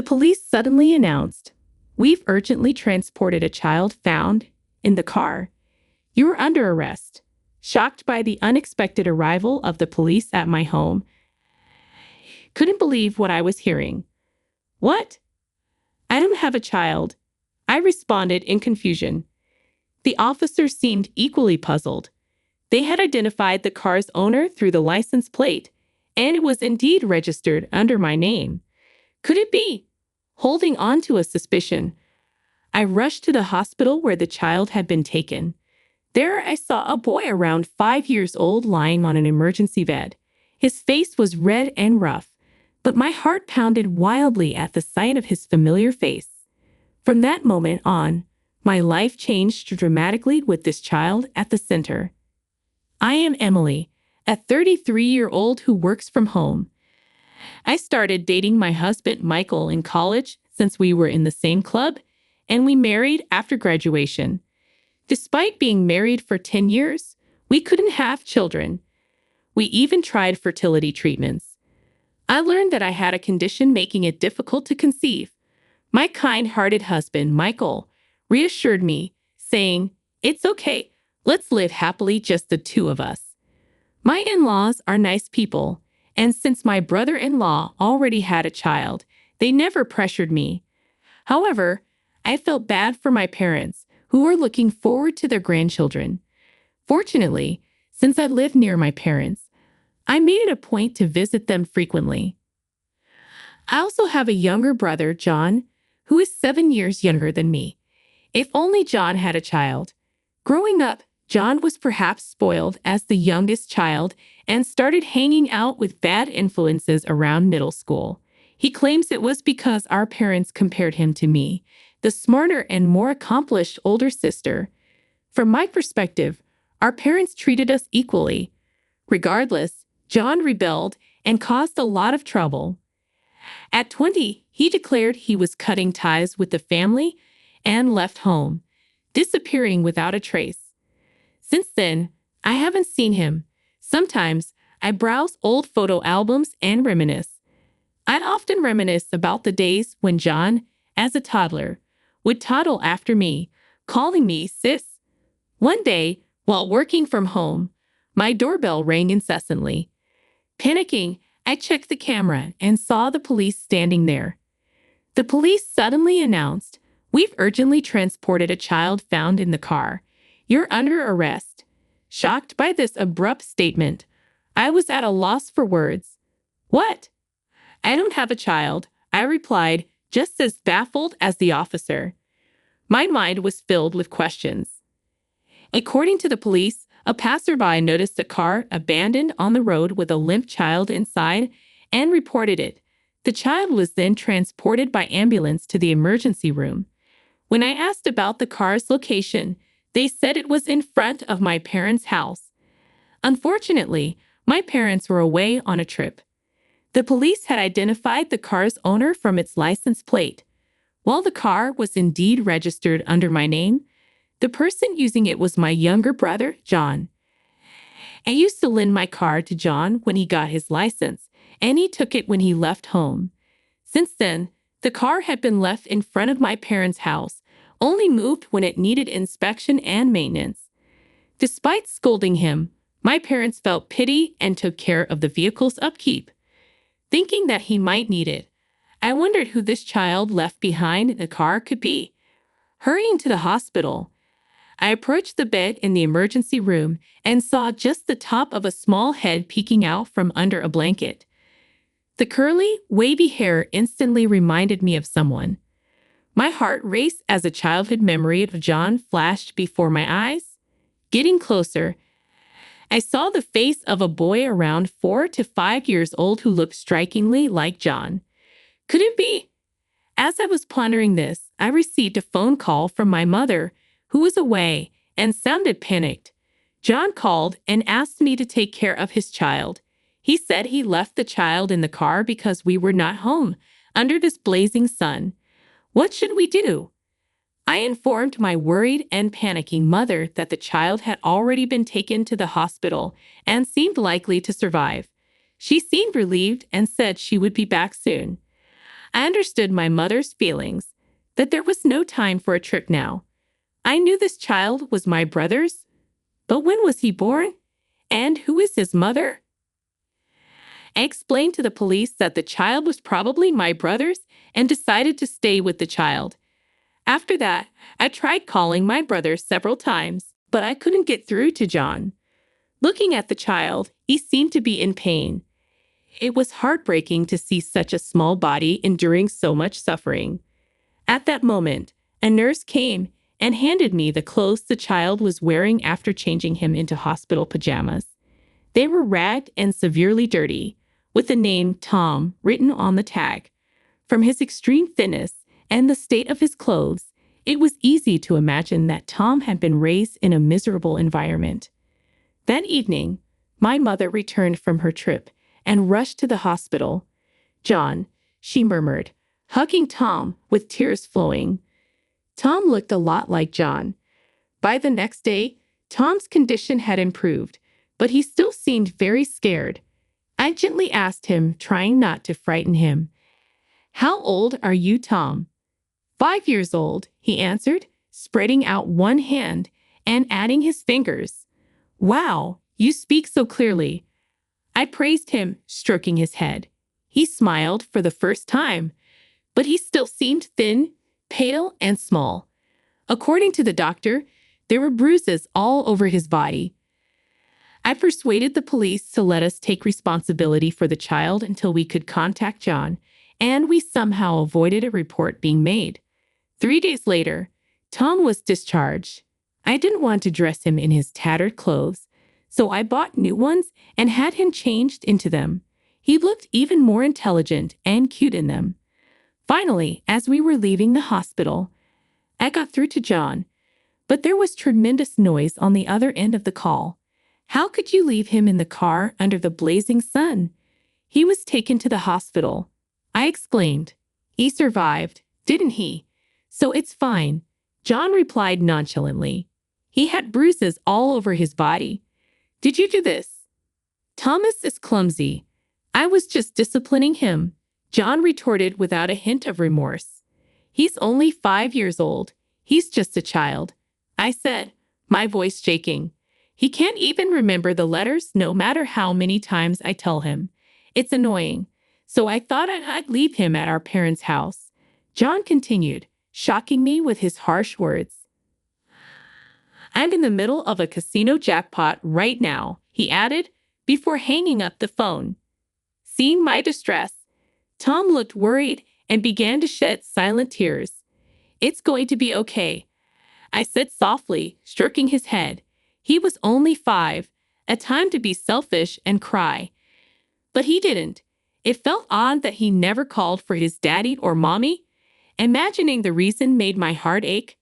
The police suddenly announced, "We've urgently transported a child found in the car. You are under arrest." Shocked by the unexpected arrival of the police at my home, couldn't believe what I was hearing. "What? I don't have a child," I responded in confusion. The officers seemed equally puzzled. They had identified the car's owner through the license plate, and it was indeed registered under my name. Could it be? Holding on to a suspicion, I rushed to the hospital where the child had been taken. There I saw a boy around 5 years old lying on an emergency bed. His face was red and rough, but my heart pounded wildly at the sight of his familiar face. From that moment on, my life changed dramatically with this child at the center. I am Emily, a 33-year-old who works from home. I started dating my husband Michael in college since we were in the same club, and we married after graduation. Despite being married for 10 years, we couldn't have children. We even tried fertility treatments. I learned that I had a condition making it difficult to conceive. My kind-hearted husband, Michael, reassured me, saying, "It's okay, let's live happily, just the two of us." My in-laws are nice people, and since my brother-in-law already had a child, they never pressured me. However, I felt bad for my parents, who were looking forward to their grandchildren. Fortunately, since I lived near my parents, I made it a point to visit them frequently. I also have a younger brother, John, who is 7 years younger than me. If only John had a child. Growing up, John was perhaps spoiled as the youngest child and started hanging out with bad influences around middle school. He claims it was because our parents compared him to me, the smarter and more accomplished older sister. From my perspective, our parents treated us equally. Regardless, John rebelled and caused a lot of trouble. At 20, he declared he was cutting ties with the family and left home, disappearing without a trace. Since then, I haven't seen him. Sometimes, I browse old photo albums and reminisce. I'd often reminisce about the days when John, as a toddler, would toddle after me, calling me sis. One day, while working from home, my doorbell rang incessantly. Panicking, I checked the camera and saw the police standing there. The police suddenly announced, "We've urgently transported a child found in the car. You're under arrest." Shocked by this abrupt statement, I was at a loss for words. "What? I don't have a child," I replied, just as baffled as the officer. My mind was filled with questions. According to the police, a passerby noticed a car abandoned on the road with a limp child inside and reported it. The child was then transported by ambulance to the emergency room. When I asked about the car's location, they said it was in front of my parents' house. Unfortunately, my parents were away on a trip. The police had identified the car's owner from its license plate. While the car was indeed registered under my name, the person using it was my younger brother, John. I used to lend my car to John when he got his license, and he took it when he left home. Since then, the car had been left in front of my parents' house, only moved when it needed inspection and maintenance. Despite scolding him, my parents felt pity and took care of the vehicle's upkeep. Thinking that he might need it, I wondered who this child left behind in the car could be. Hurrying to the hospital, I approached the bed in the emergency room and saw just the top of a small head peeking out from under a blanket. The curly, wavy hair instantly reminded me of someone. My heart raced as a childhood memory of John flashed before my eyes. Getting closer, I saw the face of a boy around 4 to 5 years old who looked strikingly like John. Could it be? As I was pondering this, I received a phone call from my mother, who was away and sounded panicked. John called and asked me to take care of his child. He said he left the child in the car because we were not home under this blazing sun. What should we do? I informed my worried and panicking mother that the child had already been taken to the hospital and seemed likely to survive. She seemed relieved and said she would be back soon. I understood my mother's feelings, that there was no time for a trip now. I knew this child was my brother's, but when was he born? And who is his mother? I explained to the police that the child was probably my brother's and decided to stay with the child. After that, I tried calling my brother several times, but I couldn't get through to John. Looking at the child, he seemed to be in pain. It was heartbreaking to see such a small body enduring so much suffering. At that moment, a nurse came and handed me the clothes the child was wearing after changing him into hospital pajamas. They were ragged and severely dirty, with the name Tom written on the tag. From his extreme thinness and the state of his clothes, it was easy to imagine that Tom had been raised in a miserable environment. That evening, my mother returned from her trip and rushed to the hospital. "John," she murmured, hugging Tom with tears flowing. Tom looked a lot like John. By the next day, Tom's condition had improved, but he still seemed very scared. I gently asked him, trying not to frighten him, "How old are you, Tom?" 5 years old, he answered, spreading out one hand and adding his fingers. "Wow, you speak so clearly." I praised him, stroking his head. He smiled for the first time, but he still seemed thin, pale, and small. According to the doctor, there were bruises all over his body. I persuaded the police to let us take responsibility for the child until we could contact John, and we somehow avoided a report being made. 3 days later, Tom was discharged. I didn't want to dress him in his tattered clothes, so I bought new ones and had him changed into them. He looked even more intelligent and cute in them. Finally, as we were leaving the hospital, I got through to John, but there was tremendous noise on the other end of the call. "How could you leave him in the car under the blazing sun?" "He was taken to the hospital," I exclaimed. "He survived, didn't he? So it's fine," John replied nonchalantly. "He had bruises all over his body." "Did you do this?" "Thomas is clumsy. I was just disciplining him," John retorted without a hint of remorse. "He's only 5 years old. He's just a child," I said, my voice shaking. "He can't even remember the letters no matter how many times I tell him. It's annoying. So I thought I'd leave him at our parents' house," John continued, shocking me with his harsh words. "I'm in the middle of a casino jackpot right now," he added, before hanging up the phone. Seeing my distress, Tom looked worried and began to shed silent tears. "It's going to be okay," I said softly, stroking his head. He was only 5, a time to be selfish and cry. But he didn't. It felt odd that he never called for his daddy or mommy. Imagining the reason made my heart ache.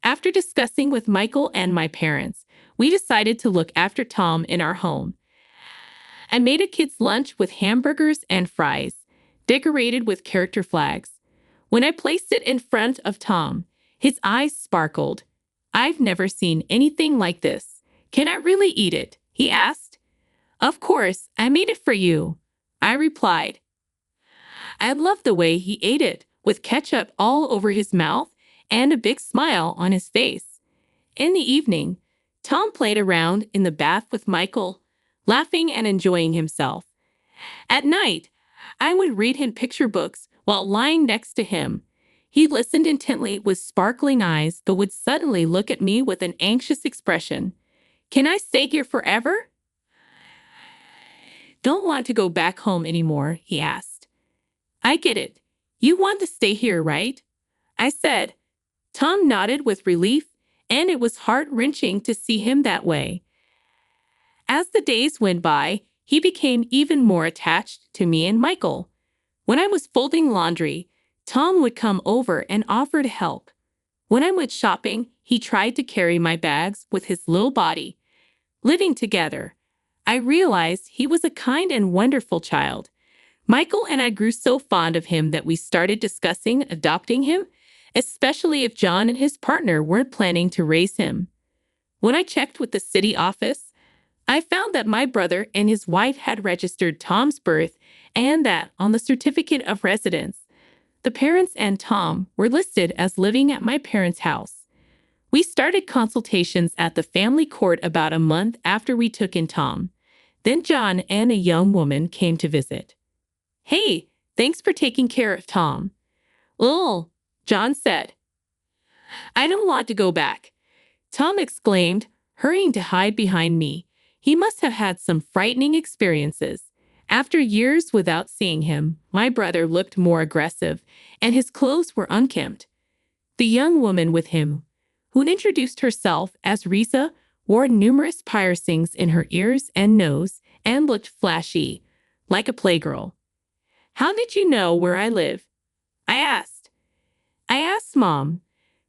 After discussing with Michael and my parents, we decided to look after Tom in our home. I made a kid's lunch with hamburgers and fries, decorated with character flags. When I placed it in front of Tom, his eyes sparkled. "I've never seen anything like this. Can I really eat it?" he asked. "Of course, I made it for you," I replied. I loved the way he ate it, with ketchup all over his mouth and a big smile on his face. In the evening, Tom played around in the bath with Michael, laughing and enjoying himself. At night, I would read him picture books while lying next to him. He listened intently with sparkling eyes, but would suddenly look at me with an anxious expression. "Can I stay here forever?" "Don't want to go back home anymore," he asked. "I get it. You want to stay here, right?" I said. Tom nodded with relief, and it was heart-wrenching to see him that way. As the days went by, he became even more attached to me and Michael. When I was folding laundry, Tom would come over and offer to help. When I went shopping, he tried to carry my bags with his little body. Living together, I realized he was a kind and wonderful child. Michael and I grew so fond of him that we started discussing adopting him, especially if John and his partner weren't planning to raise him. When I checked with the city office, I found that my brother and his wife had registered Tom's birth and that on the certificate of residence, The parents and Tom were listed as living at my parents' house. We started consultations at the family court about a month after we took in Tom. Then John and a young woman came to visit. "Hey, thanks for taking care of Tom." "Oh," John said. "I don't want to go back," Tom exclaimed, hurrying to hide behind me. He must have had some frightening experiences. After years without seeing him, my brother looked more aggressive, and his clothes were unkempt. The young woman with him, who introduced herself as Risa, wore numerous piercings in her ears and nose and looked flashy, like a playgirl. "How did you know where I live?" I asked. I asked Mom.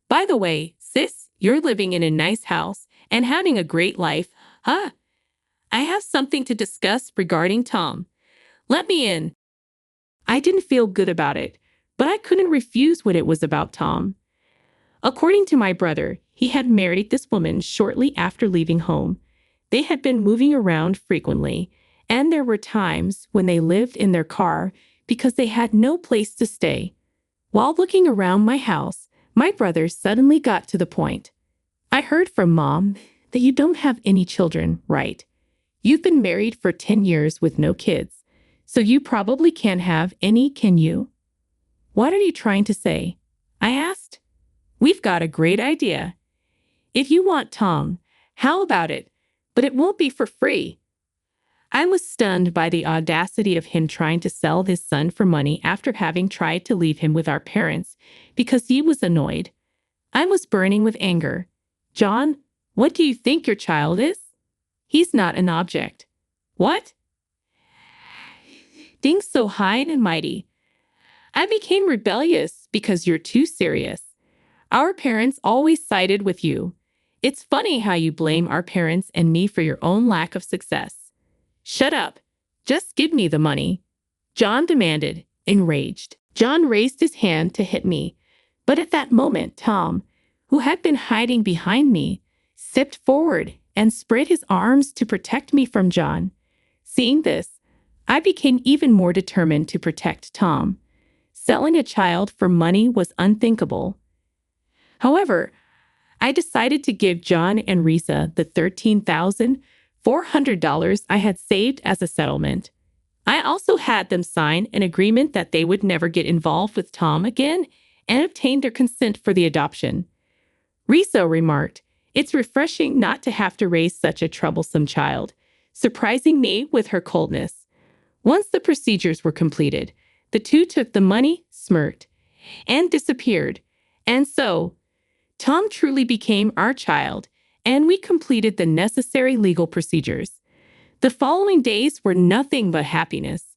"By the way, sis, you're living in a nice house and having a great life, huh? I have something to discuss regarding Tom. Let me in." I didn't feel good about it, but I couldn't refuse when it was about Tom. According to my brother, he had married this woman shortly after leaving home. They had been moving around frequently, and there were times when they lived in their car because they had no place to stay. While looking around my house, my brother suddenly got to the point. "I heard from Mom that you don't have any children, right? You've been married for 10 years with no kids, so you probably can't have any, can you?" "What are you trying to say?" I asked. "We've got a great idea. If you want Tom, how about it? But it won't be for free." I was stunned by the audacity of him trying to sell his son for money after having tried to leave him with our parents because he was annoyed. I was burning with anger. "John, what do you think your child is? He's not an object." "What?" "Things so high and mighty." "I became rebellious because you're too serious. Our parents always sided with you. It's funny how you blame our parents and me for your own lack of success." "Shut up. Just give me the money," John demanded, enraged. John raised his hand to hit me, but at that moment, Tom, who had been hiding behind me, stepped forward and spread his arms to protect me from John. Seeing this, I became even more determined to protect Tom. Selling a child for money was unthinkable. However, I decided to give John and Risa the $13,400 I had saved as a settlement. I also had them sign an agreement that they would never get involved with Tom again and obtain their consent for the adoption. Risa remarked, "It's refreshing not to have to raise such a troublesome child," surprising me with her coldness. Once the procedures were completed, the two took the money, smirked, and disappeared. And so, Tom truly became our child, and we completed the necessary legal procedures. The following days were nothing but happiness.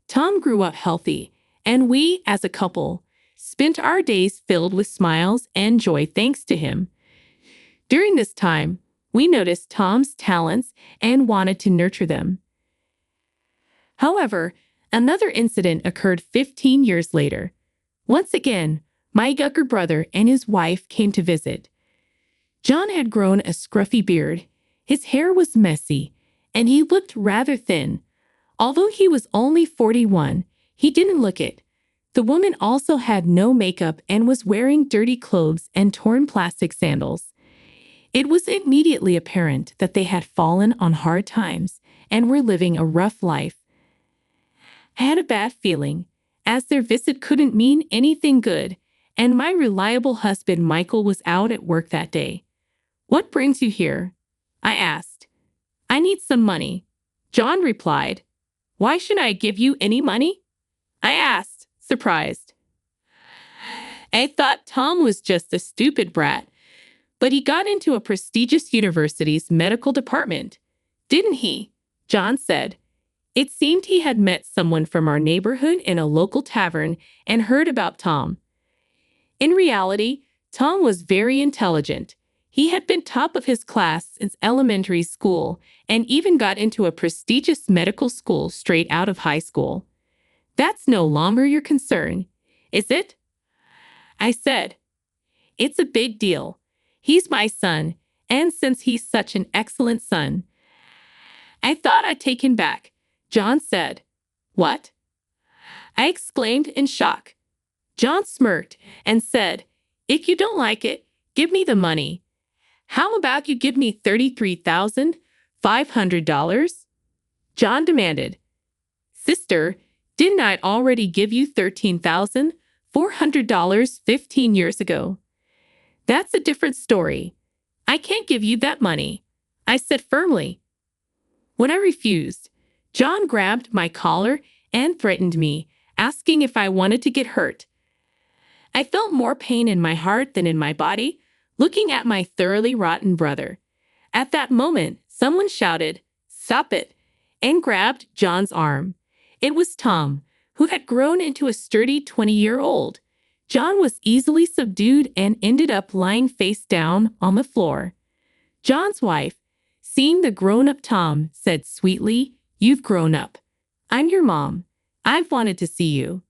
Tom grew up healthy, and we, as a couple, spent our days filled with smiles and joy thanks to him. During this time, we noticed Tom's talents and wanted to nurture them. However, another incident occurred 15 years later. Once again, my younger brother and his wife came to visit. John had grown a scruffy beard, his hair was messy, and he looked rather thin. Although he was only 41, he didn't look it. The woman also had no makeup and was wearing dirty clothes and torn plastic sandals. It was immediately apparent that they had fallen on hard times and were living a rough life. I had a bad feeling, as their visit couldn't mean anything good, and my reliable husband Michael was out at work that day. "What brings you here?" I asked. "I need some money," John replied. "Why should I give you any money?" I asked, surprised. I thought Tom was just a stupid brat, but he got into a prestigious university's medical department, didn't he? John said. It seemed he had met someone from our neighborhood in a local tavern and heard about Tom. In reality, Tom was very intelligent. He had been top of his class since elementary school and even got into a prestigious medical school straight out of high school. "That's no longer your concern, is it?" I said. "It's a big deal. He's my son, and since he's such an excellent son." "I thought I'd take him back," John said. "What?" I exclaimed in shock. John smirked and said, "If you don't like it, give me the money. How about you give me $33,500? John demanded. "Sister, didn't I already give you $13,400 15 years ago?" "That's a different story. I can't give you that money," I said firmly. When I refused, John grabbed my collar and threatened me, asking if I wanted to get hurt. I felt more pain in my heart than in my body, looking at my thoroughly rotten brother. At that moment, someone shouted, "Stop it," and grabbed John's arm. It was Tom, who had grown into a sturdy 20-year-old. John was easily subdued and ended up lying face down on the floor. John's wife, seeing the grown-up Tom, said sweetly, "You've grown up. I'm your mom. I've wanted to see you."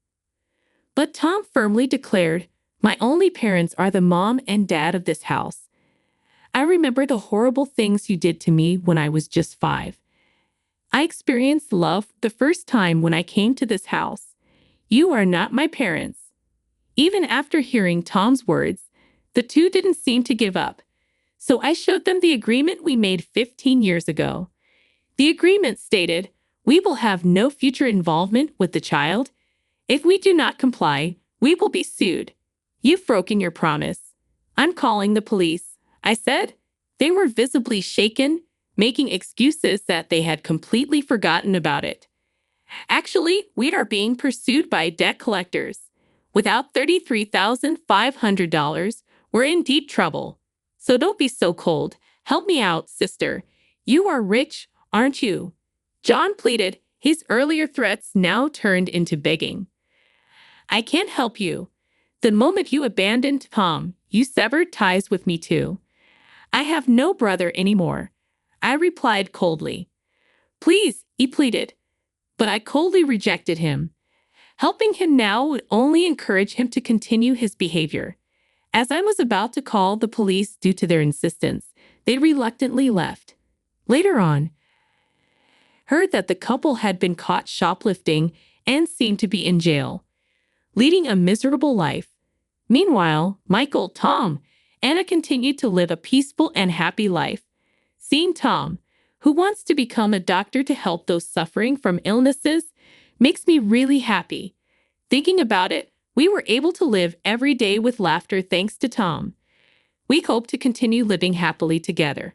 But Tom firmly declared, "My only parents are the mom and dad of this house. I remember the horrible things you did to me when I was just 5. I experienced love the first time when I came to this house. You are not my parents." Even after hearing Tom's words, the two didn't seem to give up. So I showed them the agreement we made 15 years ago. The agreement stated, we will have no future involvement with the child. If we do not comply, we will be sued. You've broken your promise. I'm calling the police, I said. They were visibly shaken, making excuses that they had completely forgotten about it. Actually, we are being pursued by debt collectors. Without $33,500, we're in deep trouble. So don't be so cold. Help me out, sister. You are rich, aren't you? John pleaded, his earlier threats now turned into begging. I can't help you. The moment you abandoned Tom, you severed ties with me too. I have no brother anymore, I replied coldly. Please, he pleaded. But I coldly rejected him. Helping him now would only encourage him to continue his behavior. As I was about to call the police due to their insistence, they reluctantly left. Later on, heard that the couple had been caught shoplifting and seemed to be in jail, leading a miserable life. Meanwhile, Michael, Tom, Anna continued to live a peaceful and happy life. Seeing Tom, who wants to become a doctor to help those suffering from illnesses, makes me really happy. Thinking about it, we were able to live every day with laughter thanks to Tom. We hope to continue living happily together.